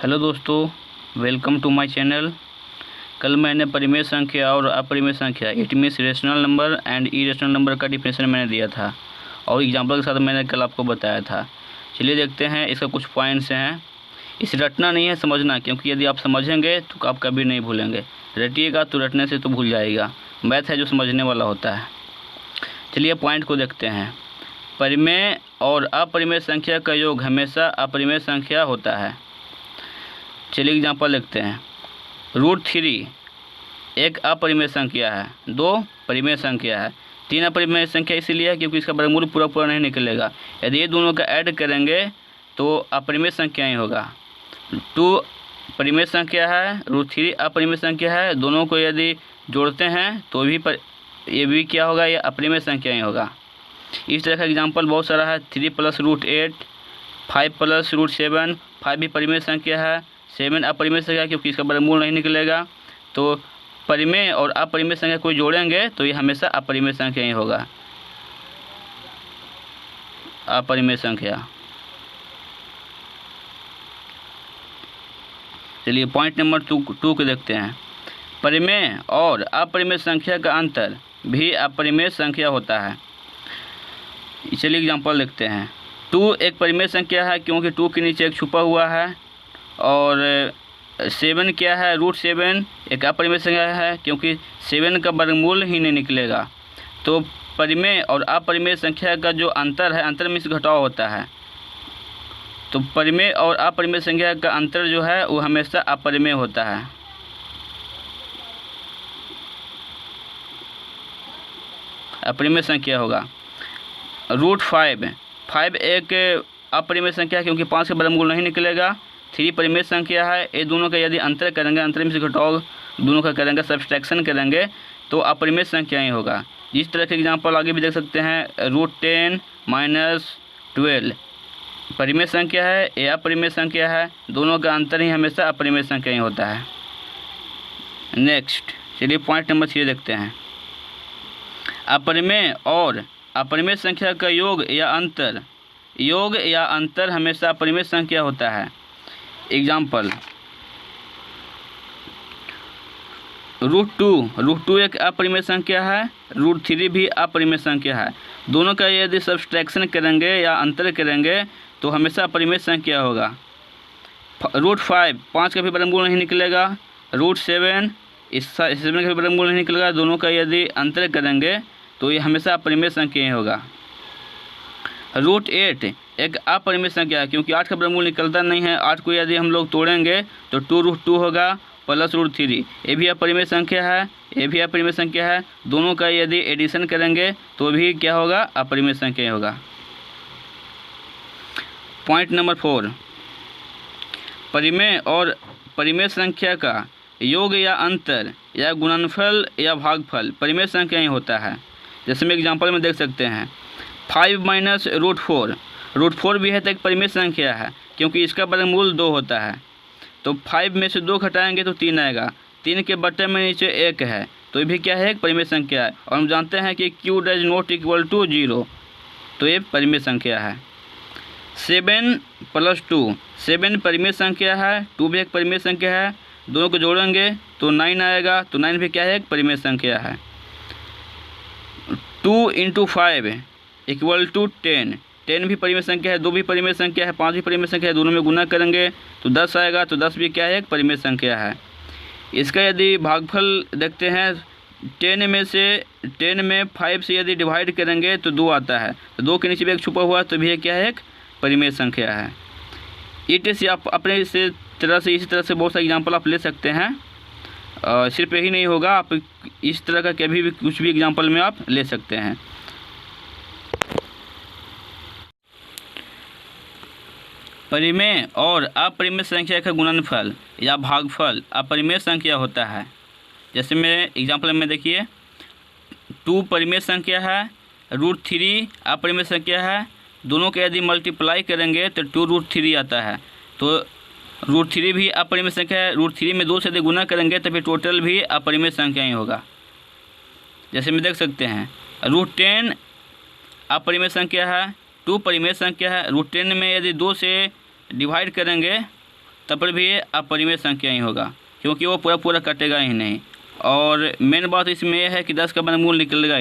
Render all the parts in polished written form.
Hello दोस्तों, welcome to my channel. कल मैंने परिमेय संख्या और अपरिमेय संख्या it means rational number and irrational number का डिफिनेशन मैंने दिया था और एग्जांपल के साथ मैंने कल आपको बताया था। चलिए देखते हैं, इसका कुछ पॉइंट्स हैं। इसे रटना नहीं है, समझना, क्योंकि यदि आप समझेंगे तो आप कभी नहीं भूलेंगे। रटिएगा तो रटने से तो भूल जाएगा। मैथ है जो समझने वाला होता है। चलिए पॉइंट को देखते हैं। परिमेय और अपरिमेय संख्या का योग हमेशा अपरिमेय संख्या होता है। चलिए एग्जांपल लिखते हैं। √3 एक अपरिमेय संख्या है, 2 परिमेय संख्या है, 3 अपरिमेय संख्या इसीलिए है क्योंकि इसका वर्गमूल पूरा नहीं निकलेगा। यदि ये दोनों का ऐड करेंगे तो अपरिमेय संख्या ही होगा। 2 परिमेय संख्या है, √3 अपरिमेय संख्या है। दोनों को यदि जोड़ते हैं तो ये भी क्या होगा, ये अपरिमेय संख्या ही होगा। इस तरह का एग्जाम्पल बहुत सारा है। 3 + √8, 5 + √7। 5 भी परिमेय संख्या है, 7 अपरिमेय संख्या क्योंकि इसका वर्गमूल नहीं निकलेगा। तो परिमेय और अपरिमेय संख्या को जोड़ेंगे तो ये हमेशा अपरिमेय संख्या ही होगा। अपरिमेय संख्या। चलिए पॉइंट नंबर 2 को देखते हैं। परिमेय और अपरिमेय संख्या का अंतर भी अपरिमेय संख्या होता है। चलिए एग्जांपल लिखते हैं। 2 एक परिमेय संख्या है क्योंकि 2 के नीचे एक छुपा हुआ है, और 7 क्या है, √7 एक अपरिमेय संख्या है क्योंकि 7 का वर्गमूल ही नहीं निकलेगा। तो परिमेय और अपरिमेय संख्या का जो अंतर है, अंतर में से घटाव होता है। तो परिमेय और अपरिमेय संख्या का अंतर जो है वो हमेशा अपरिमेय होता है। अपरिमेय संख्या होगा। √5 एक अपरिमेय संख्या है क्योंकि 5 का वर्गमूल नहीं निकलेगा। 3 परिमेय संख्या है। ये दोनों का यदि अंतर करेंगे, अंतर में से घटाव दोनों का करेंगे, सब्सट्रैक्शन करेंगे तो अपरिमेय संख्या ही होगा। इस तरह के एग्जांपल आगे भी देख सकते हैं। √10 - 12 परिमेय संख्या है या अपरिमेय संख्या है, दोनों का अंतर ही हमेशा अपरिमेय संख्या ही होता है। नेक्स्ट चलिए पॉइंट नंबर 3 देखते हैं। अपरिमेय और अपरिमेय संख्या का योग या अंतर हमेशा अपरिमेय संख्या होता है। एग्जाम्पल √2 एक अपरिमेय संख्या है, √3 भी अपरिमेय संख्या है। दोनों का यदि सब्सट्रैक्शन करेंगे या अंतर करेंगे तो हमेशा अपरिमेय संख्या होगा। √5 5 का भी वर्गमूल नहीं निकलेगा। √7 इस 7 का भी वर्गमूल नहीं निकलेगा। दोनों का यदि अंतर करेंगे तो ये हमेशा अपरिमेय संख्या ही होगा। √8 एक अपरिमेय संख्या है क्योंकि 8 का वर्गमूल निकलता नहीं है। 8 को यदि हम लोग तोड़ेंगे तो 2√2 होगा प्लस √3। ये भी अपरिमेय संख्या है, ये भी अपरिमेय संख्या है। दोनों का यदि एडिशन करेंगे तो भी क्या होगा, अपरिमेय संख्या होगा। पॉइंट नंबर 4, परिमेय और परिमेय संख्या का योग या अंतर या गुणनफल या भागफल परिमेय संख्या ही होता है। जैसे में एग्जांपल में देख सकते हैं। 5 - √4 भी है तो एक परिमेय संख्या है क्योंकि इसका वर्गमूल 2 होता है। तो 5 में से 2 घटाएंगे तो 3 आएगा। 3 के बटे में नीचे 1 है तो ये भी क्या है, एक परिमेय संख्या है। और हम जानते हैं कि q does not equal to 0, तो ये परिमेय संख्या है। 7 + 2 7 परिमेय संख्या है, 2 भी एक परिमेय संख्या है। दोनों को जोड़ेंगे तो 9 आएगा, तो 9 भी क्या है, एक परिमेय संख्या है। 2 × 5 = 10 10 भी परिमेय संख्या है, 2 भी परिमेय संख्या है, 5 भी परिमेय संख्या है। दोनों में गुना करेंगे तो 10 आएगा, तो 10 भी क्या है, एक परिमेय संख्या है। इसका यदि भागफल देखते हैं, 10 में 5 से यदि डिवाइड करेंगे तो 2 आता है। तो 2 के नीचे भी एक छुपा हुआ है तो भी क्या है, एक परिमेय संख्या है। इसे आप अपने इसी तरह से बहुत सारे एग्जाम्पल आप ले सकते हैं। सिर्फ यही नहीं होगा, आप इस तरह का कभी भी कुछ भी एग्जाम्पल में आप ले सकते हैं। परिमेय और अपरिमेय संख्या का गुणनफल या भागफल अपरिमेय संख्या होता है। जैसे मेरे एग्जाम्पल में देखिए, 2 परिमेय संख्या है, √3 अपरिमेय संख्या है। दोनों के यदि मल्टीप्लाई करेंगे तो 2√3 आता है। तो √3 भी अपरिमेय संख्या है। √3 में 2 से यदि गुना करेंगे तो फिर टोटल भी अपरिमेय संख्या ही होगा। जैसे में देख सकते हैं, √10 अपरिमेय संख्या है, 2 परिमेय संख्या है। √10 में यदि 2 से डिवाइड करेंगे तब पर भी ये अपरिमेय संख्या ही होगा, क्योंकि वो पूरा पूरा कटेगा ही नहीं। और मेन बात इसमें यह है कि 10 का वर्गमूल निकलेगा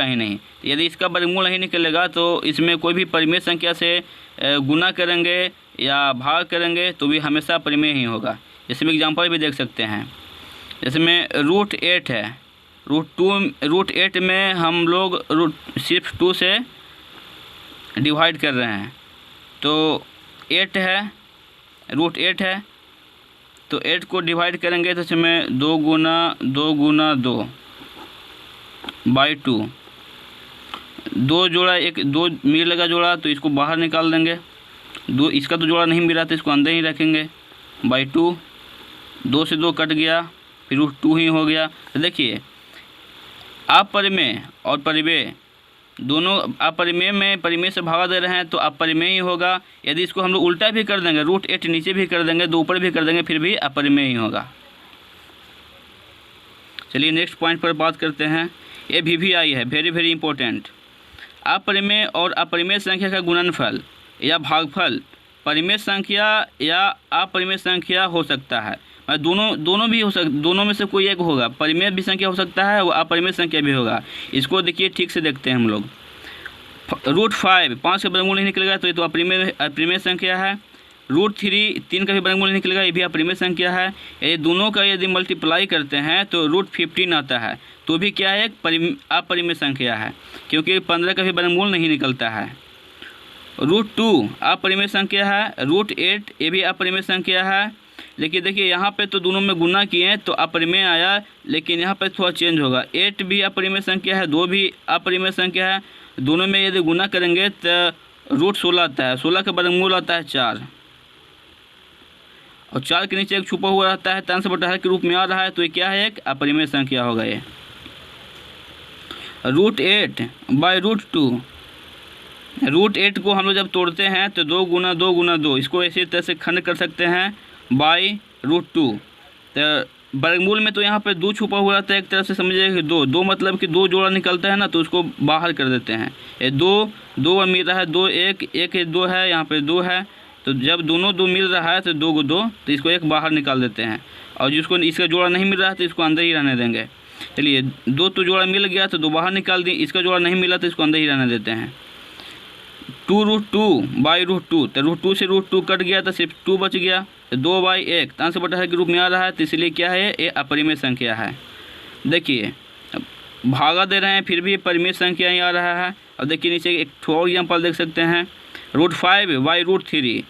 ही नहीं। यदि इसका वर्गमूल नहीं निकलेगा तो इसमें कोई भी परिमेय संख्या से गुना करेंगे या भाग करेंगे तो भी हमेशा परिमेय ही होगा। जैसे में एग्जांपल भी देख सकते हैं, जैसे में √8 है, √8 में हम लोग सिर्फ 2 से डिवाइड कर रहे हैं, तो 8 है, √8 है, तो 8 को डिवाइड करेंगे तो इसमें 2 गुना 2 बाई 2, 2 जोड़ा, एक 2 मिलेगा जोड़ा तो इसको बाहर निकाल देंगे, 2 इसका तो जोड़ा नहीं मिला तो इसको अंदर ही रखेंगे, बाई 2, 2 से 2 कट गया, फिर √2 ही हो गया। तो देखिए अपरिमेय और परिमेय दोनों, अपरिमेय में परिमेय से भागा दे रहे हैं तो अपरिमेय ही होगा। यदि इसको हम लोग उल्टा भी कर देंगे, √8 नीचे भी कर देंगे, 2 ऊपर भी कर देंगे, फिर भी अपरिमेय ही होगा। चलिए नेक्स्ट पॉइंट पर बात करते हैं। ये VVI है, वेरी वेरी इंपॉर्टेंट। अपरिमेय और अपरिमेय संख्या का गुणनफल या भागफल परिमेय संख्या या अपरिमेय संख्या हो सकता है। दोनों भी हो सकता, दोनों में से कोई एक होगा। परिमेय भी संख्या हो सकता है और अपरिमेय संख्या भी होगा। इसको देखिए ठीक से देखते हैं हम लोग। √5 5 का वर्गमूल नहीं निकलेगा तो ये तो अपरिमेय संख्या है। √3 3 का भी वर्गमूल नहीं निकलेगा, ये भी अपरिमेय संख्या है। ये दोनों का यदि मल्टीप्लाई करते हैं तो √15 आता है, तो भी क्या है, एक अपरिमेय संख्या है, क्योंकि 15 का भी वर्गमूल नहीं निकलता है। √2 अपरिमेय संख्या है। √8 ये भी अपरिमेय संख्या है। लेकिन देखिए यहाँ पे तो दोनों में गुना किए हैं तो अपरिमेय आया, लेकिन यहाँ पे थोड़ा चेंज होगा। 8 भी अपरिमेय संख्या है, 2 भी अपरिमेय संख्या है। दोनों में यदि गुना करेंगे तो √16 आता है, 16 का वर्गमूल आता है 4, और 4 के नीचे एक छुपा हुआ रहता है, tan से बटा के रूप में आ रहा है, तो ये क्या है, एक अपरिमेय संख्या होगा ये। √8 बाई √2, √8 को हम लोग जब तोड़ते हैं तो 2 गुना 2, इसको इसी तरह से खंड कर सकते हैं बाई √2। तो वर्गमूल में तो यहाँ पे 2 छुपा हुआ रहता है, एक तरह से समझिए कि 2 मतलब कि 2 जोड़ा निकलता है ना, तो उसको बाहर कर देते हैं। ये 2 मिल रहा है, 2 1 2 है, यहाँ पे 2 है, तो जब दोनों 2 मिल रहा है तो 2 को 2, तो इसको एक बाहर निकाल देते हैं। और जिसको इसका जोड़ा नहीं मिल रहा है तो इसको अंदर ही रहने देंगे। चलिए 2 तो जोड़ा मिल गया तो 2 बाहर निकाल दिए, इसका जोड़ा नहीं मिला तो इसको अंदर ही रहने देते हैं। 2√2 बाई √2, तो √2 से √2 कट गया तो सिर्फ 2 बच गया, तो 2/1 tan से बटा के रूप में आ रहा है, तो इसलिए क्या है, ये अपरिमेय संख्या है। देखिए भागा दे रहे हैं फिर भी परिमेय संख्या ही आ रहा है। अब देखिए नीचे एक और एग्जाम्पल देख सकते हैं। √5 बाई √3,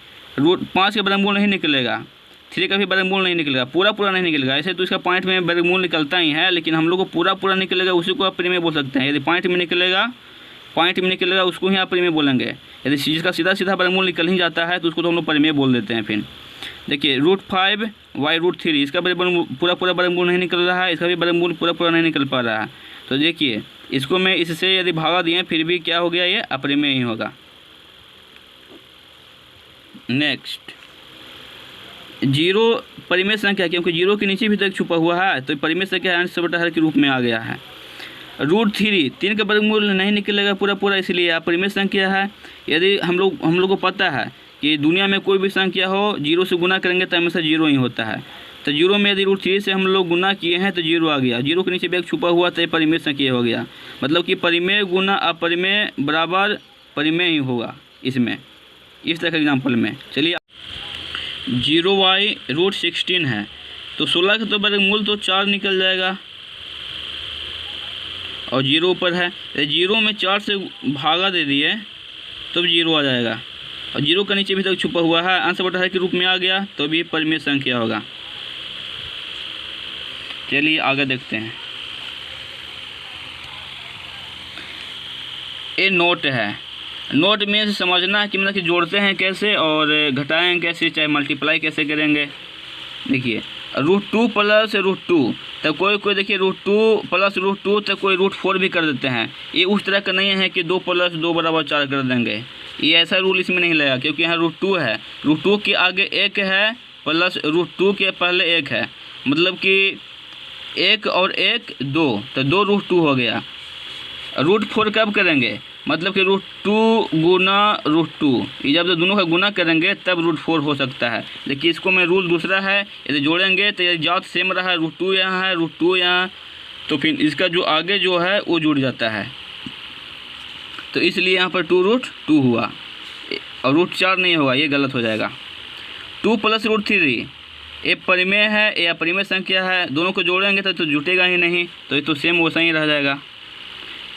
5 का वर्गमूल नहीं निकलेगा, 3 का भी वर्गमूल नहीं निकलेगा, पूरा नहीं निकलेगा। ऐसे तो इसका पॉइंट में वर्गमूल निकलता ही है, लेकिन हम लोग को पूरा निकलेगा उसी को अपरिमेय बोल सकते हैं। यदि पॉइंट में निकलेगा उसको ही अपरिमेय बोलेंगे। यदि जिसका सीधा वर्गमूल निकल ही जाता है तो उसको तो हम लोग परिमेय बोल देते हैं। फिर देखिए √5 बाई √3, इसका पूरा वर्गमूल नहीं निकल रहा है, इसका भी वर्गमूल पूरा नहीं निकल पा रहा है। तो देखिए इसको मैं इससे यदि भागा दिए फिर भी क्या हो गया, ये अपरिमेय ही होगा। नेक्स्ट 0 परिमेय संख्या, क्योंकि 0 के नीचे भी तो एक छुपा हुआ है, तो परिमेय संख्या अंश से बटा हर के रूप में आ गया है। √3 3 का वर्गमूल नहीं निकलेगा पूरा, इसलिए अपरिमेय संख्या है। यदि हम लोग को पता है कि दुनिया में कोई भी संख्या हो 0 से गुना करेंगे तो हमेशा 0 ही होता है, तो 0 में यदि √3 से हम लोग गुना किए हैं तो 0 आ गया, 0 के नीचे भी एक छुपा हुआ तो ये परिमेय संख्या हो गया। मतलब कि परिमेय गुना अपरिमेय बराबर परिमेय ही होगा इसमें, इस तरह के एग्जाम्पल में। चलिए 0/√16 है, तो 16 का तो वर्गमूल तो 4 निकल जाएगा, और 0 ऊपर है, 0 में 4 से भागा दे दिए तो 0 आ जाएगा, और 0 का नीचे भी तक छुपा हुआ है, अंश बटा के रूप में आ गया, तो भी परिमेय संख्या होगा। चलिए आगे देखते हैं। ये नोट है। नोट में से समझना है कि मतलब कि जोड़ते हैं कैसे और घटाएं कैसे, चाहे मल्टीप्लाई कैसे करेंगे। देखिए √2 प्लस √2, तो कोई देखिए √2 प्लस √2 तो कोई √4 भी कर देते हैं। ये उस तरह का नहीं है कि 2 + 2 = 4 कर देंगे, ये ऐसा रूल इसमें नहीं लगेगा, क्योंकि यहाँ √2 है, √2 के आगे 1 है प्लस √2 के पहले 1 है, मतलब कि 1 और 1 2, तो 2 √2 हो गया। √4 कब करेंगे, मतलब कि √2 गुना √2, ये जब दोनों का गुना करेंगे तब √4 हो सकता है। देखिए इसको मैं रूल दूसरा है, यदि जोड़ेंगे तो ये जात सेम रहा, √2 यहाँ है, √2 यहाँ, तो फिर इसका जो आगे जो है वो जुड़ जाता है, तो इसलिए यहाँ पर 2√2 हुआ और √4 नहीं होगा, ये गलत हो जाएगा। 2 + √3 ये परिमेय है या परिमेय संख्या है, दोनों को जोड़ेंगे तो जुटेगा ही नहीं, तो ये तो सेम वैसा ही रह जाएगा।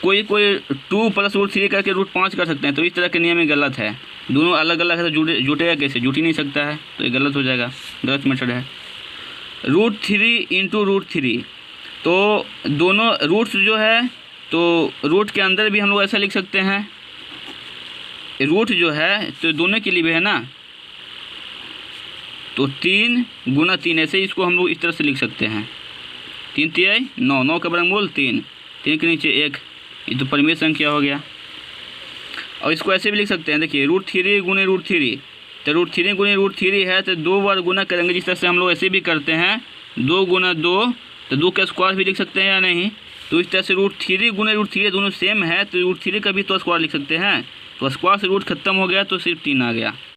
कोई 2 + √3 करके √5 कर सकते हैं, तो इस तरह के नियम में गलत है। दोनों अलग अलग है तो जुटेगा कैसे, जुट ही नहीं सकता है, तो ये गलत हो जाएगा, गलत मेथड है। √3 × √3, तो दोनों रूट्स जो है तो रूट के अंदर भी हम लोग ऐसा लिख सकते हैं, रूट जो है तो दोनों के लिए भी है ना, तो 3 × 3 ऐसे इसको हम लोग इस तरह से लिख सकते हैं। 3 × 9, 9 का वर्गमूल 3, 3 के नीचे 1, ये तो परिमेय संख्या हो गया। और इसको ऐसे भी लिख सकते हैं, देखिए √3 × √3, तो √3 × √3 है तो 2 बार गुना करेंगे, जिस तरह से हम लोग ऐसे भी करते हैं 2 × 2, तो 2 का स्क्वायर भी लिख सकते हैं या नहीं, तो इस तरह से √3 × √3 दोनों सेम है, तो √3 का भी तो स्क्वायर लिख सकते हैं, तो स्क्वायर से रूट खत्म हो गया तो सिर्फ 3 आ गया।